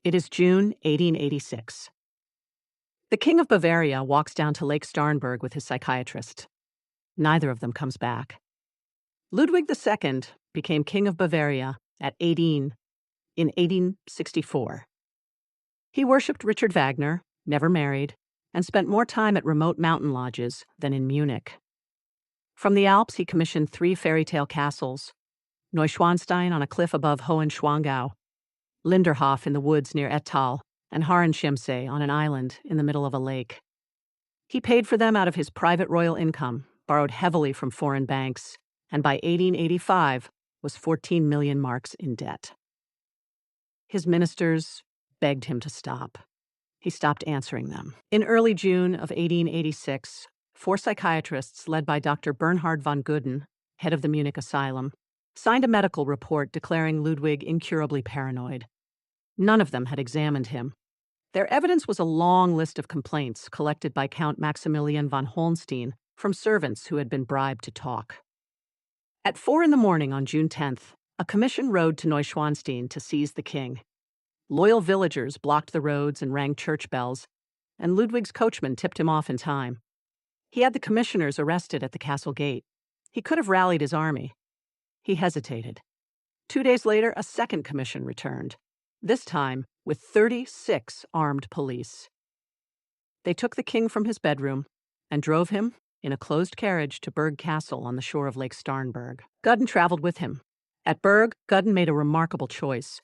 It is June 1886. The King of Bavaria walks down to Lake Starnberg with his psychiatrist. Neither of them comes back. Ludwig II became King of Bavaria at 18 in 1864. He worshipped Richard Wagner, never married, and spent more time at remote mountain lodges than in Munich. From the Alps, he commissioned 3 fairy tale castles: Neuschwanstein on a cliff above Hohenschwangau, Linderhof in the woods near Ettal, and Herrenchiemsee on an island in the middle of a lake. He paid for them out of his private royal income, borrowed heavily from foreign banks, and by 1885 was 14 million marks in debt. His ministers begged him to stop. He stopped answering them. In early June of 1886, 4 psychiatrists led by Dr. Bernhard von Guden, head of the Munich asylum, signed a medical report declaring Ludwig incurably paranoid. None of them had examined him. Their evidence was a long list of complaints collected by Count Maximilian von Hohenstein from servants who had been bribed to talk. At 4 a.m. on June 10th, a commission rode to Neuschwanstein to seize the king. Loyal villagers blocked the roads and rang church bells, and Ludwig's coachman tipped him off in time. He had the commissioners arrested at the castle gate. He could have rallied his army. He hesitated. 2 days later, a second commission returned, this time with 36 armed police. They took the king from his bedroom and drove him in a closed carriage to Berg Castle on the shore of Lake Starnberg. Guden traveled with him. At Berg, Guden made a remarkable choice.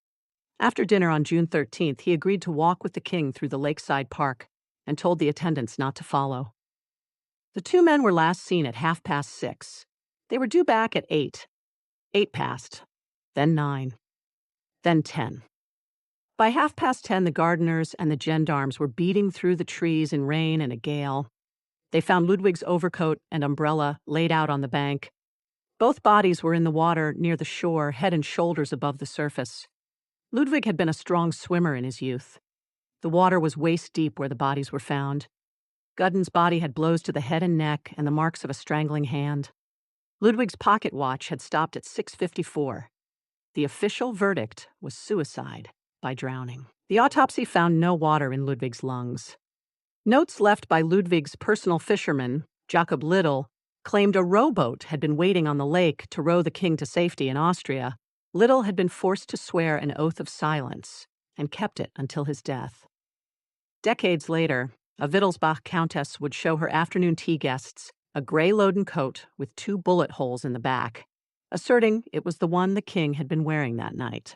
After dinner on June 13th, he agreed to walk with the king through the lakeside park and told the attendants not to follow. The 2 men were last seen at 6:30. They were due back at 8. 8 passed, then 9, then 10. By 10:30, the gardeners and the gendarmes were beating through the trees in rain and a gale. They found Ludwig's overcoat and umbrella laid out on the bank. Both bodies were in the water near the shore, head and shoulders above the surface. Ludwig had been a strong swimmer in his youth. The water was waist-deep where the bodies were found. Guden's body had blows to the head and neck and the marks of a strangling hand. Ludwig's pocket watch had stopped at 6:54. The official verdict was suicide by drowning. The autopsy found no water in Ludwig's lungs. Notes left by Ludwig's personal fisherman, Jacob Liddell, claimed a rowboat had been waiting on the lake to row the king to safety in Austria. Liddell had been forced to swear an oath of silence and kept it until his death. Decades later, a Wittelsbach countess would show her afternoon tea guests a gray Loden coat with 2 bullet holes in the back, asserting it was the one the king had been wearing that night.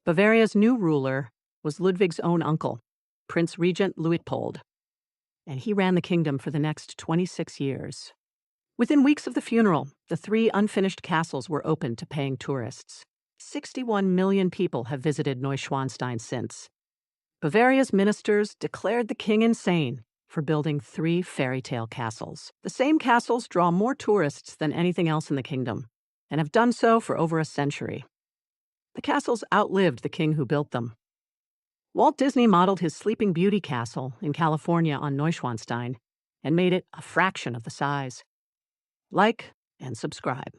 Bavaria's new ruler was Ludwig's own uncle, Prince Regent Luitpold, and he ran the kingdom for the next 26 years. Within weeks of the funeral, the 3 unfinished castles were open to paying tourists. 61 million people have visited Neuschwanstein since. Bavaria's ministers declared the king insane for building 3 fairy tale castles. The same castles draw more tourists than anything else in the kingdom, and have done so for over a century. The castles outlived the king who built them. Walt Disney modeled his Sleeping Beauty castle in California on Neuschwanstein and made it a fraction of the size. Like and subscribe.